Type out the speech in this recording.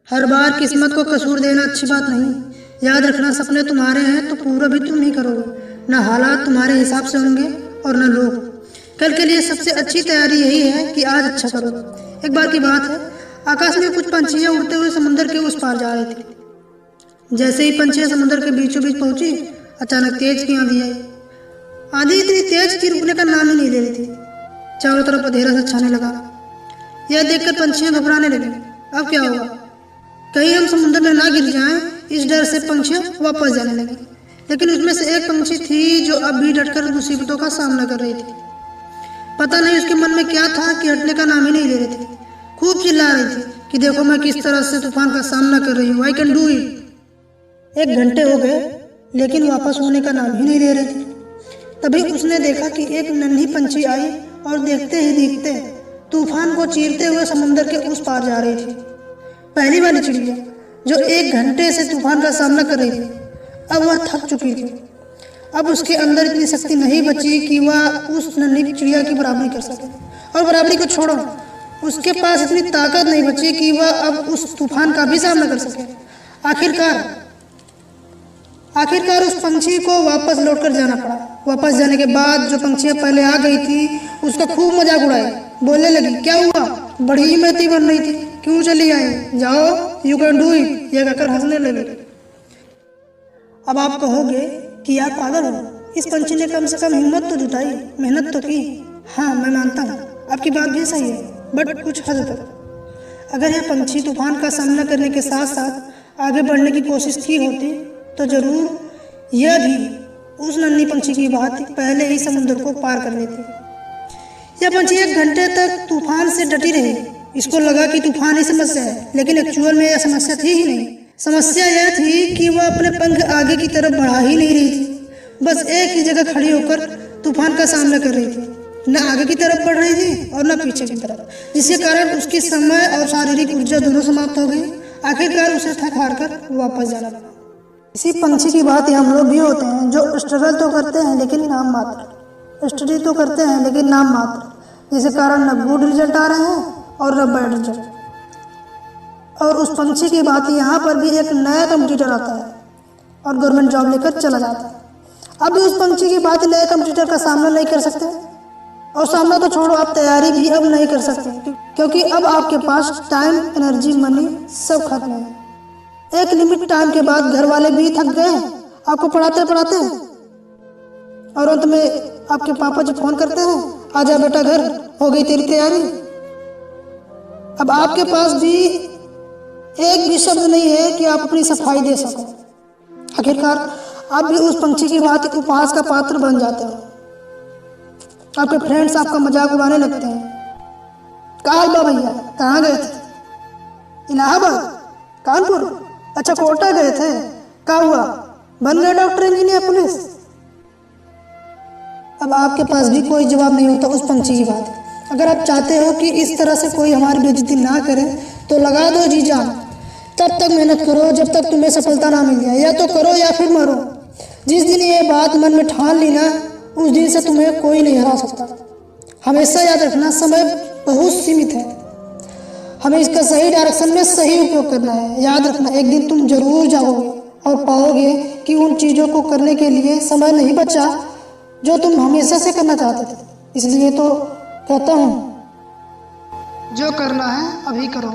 हर बार किस्मत को कसूर देना अच्छी बात नहीं। याद रखना, सपने तुम्हारे हैं तो पूरा भी तुम ही करोगे। ना हालात तुम्हारे हिसाब से होंगे और न लोग। कल के लिए सबसे अच्छी तैयारी यही है कि आज अच्छा करो। एक बार की बात है, आकाश में कुछ पंछियां उड़ते हुए समुद्र के उस पार जा रही थी। जैसे ही पंछियां समुद्र के बीचों बीच पहुंची, अचानक तेज की आंधी आई। आंधी इतनी तेज कि रुकने का नाम ही नहीं ले रही थी। चारों तरफ अंधेरा सा छाने लगा। यह देखकर पंछियां घबराने लगी। अब क्या होगा, कहीं हम समुद्र में ना गिर जाएं, इस डर से पंछियां वापस जाने लगी। लेकिन उसमें से एक पंछी थी जो अब भी डटकर मुसीबतों का सामना कर रही थी। पता नहीं उसके मन में क्या था कि हटने का नाम ही नहीं ले रही थी। खूब चिल्ला रही थी कि देखो मैं किस तरह से तूफान का सामना कर रही हूँ, आई कैन डू इट। 1 घंटे हो गए लेकिन वापस होने का नाम ही नहीं ले रही थी। तभी उसने देखा कि एक नन्ही पंछी आई और देखते ही देखते तूफान को चीरते हुए समुद्र के उस पार जा रही थी। पहली वाली चिड़िया जो 1 घंटे से तूफान का सामना कर रही थी, अब वह थक चुकी थी। अब उसके अंदर इतनी शक्ति नहीं बची कि वह उस नन्ही चिड़िया की बराबरी कर सके। और बराबरी को छोड़ो, उसके पास इतनी ताकत नहीं बची कि वह अब उस तूफान का भी सामना कर सके। आखिरकार उस पंछी को वापस लौटकर जाना पड़ा। वापस जाने के बाद जो पंछियां पहले आ गई थी उसका खूब मजाक उड़ाई। बोलने लगी, क्या हुआ, बड़ी हिम्मती बन रही थी, क्यों चली आई, जाओ यू कैन डू इट। ये कहकर हंसने लगे। अब आप कहोगे कि आप पागल हो, इस पंछी ने कम से कम हिम्मत तो जुटाई, मेहनत तो की। हाँ, मैं मानता हूँ आपकी बात भी सही है, बट कुछ हद तक। अगर यह पंछी तूफान का सामना करने के साथ साथ आगे बढ़ने की कोशिश की होती तो जरूर यह भी उस नन्ही पंछी की बात पहले ही समुद्र को पार कर लेती। यह पंछी 1 घंटे तक तूफान से डटी रही। इसको लगा कि तूफान ही समस्या है, लेकिन एक्चुअल में यह समस्या थी ही नहीं। समस्या यह थी कि वह अपने पंख आगे की तरफ बढ़ा ही नहीं रही थी, बस एक ही जगह खड़ी होकर तूफान का सामना कर रही थी। न आगे की तरफ बढ़ रही थी और न पीछे की तरफ, जिसके कारण उसकी समय और शारीरिक ऊर्जा दोनों समाप्त हो गई। आखिरकार उसे थक हार कर वापस जाना पड़ा। इसी पंछी की बात हम लोग भी होते हैं, जो स्ट्रगल तो करते हैं लेकिन नाम मात्र, स्टडी तो करते हैं लेकिन नाम मात्र, जिसके कारण न गुड रिजल्ट आ रहे हैं और न बैड रिजल्ट। और उस पंछी की बात यहाँ पर भी एक नया कंपटीटर आता है और गवर्नमेंट जॉब लेकर चला जाता है। अब भी उस पंछी की बात नए कंपटीटर का सामना नहीं कर सकते, और सामना तो छोड़ो, आप तैयारी भी अब नहीं कर सकते, क्योंकि अब आपके पास टाइम, एनर्जी, मनी सब खत्म है। एक लिमिट टाइम के बाद घर वाले भी थक गए आपको पढ़ाते पढ़ाते, और अंत में आपके पापा जी फोन करते हैं, आजा बेटा घर, हो गई तेरी तैयारी। अब आपके पास भी एक भी शब्द नहीं है कि आप अपनी सफाई दे सको। आखिरकार आप भी उस पंछी की बात उपहास का पात्र बन जाते हो। आपके फ्रेंड्स आपका मजाक उड़ाने लगते हैं। कालबा भैया कहाँ गए थे, इलाहाबाद, कानपुर, अच्छा कोटा गए थे, क्या हुआ, बन गए डॉक्टर, इंजीनियर, पुलिस। अब आपके पास भी कोई जवाब नहीं होता उस पंछी की बात। अगर आप चाहते हो कि इस तरह से कोई हमारी बेइज्जती ना करे तो लगा दो जी जान, तब तक मेहनत करो जब तक तुम्हें सफलता ना मिल जाए। या तो करो या फिर मरो। जिस दिन ये बात मन में ठान ली ना, उस दिन से तुम्हें कोई नहीं हरा सकता। हमेशा याद रखना, समय बहुत सीमित है, हमें इसका सही डायरेक्शन में सही उपयोग करना है। याद रखना, एक दिन तुम जरूर जाओगे और पाओगे कि उन चीज़ों को करने के लिए समय नहीं बचा जो तुम हमेशा से करना चाहते थे। इसलिए तो कहता हूँ, जो करना है अभी करो।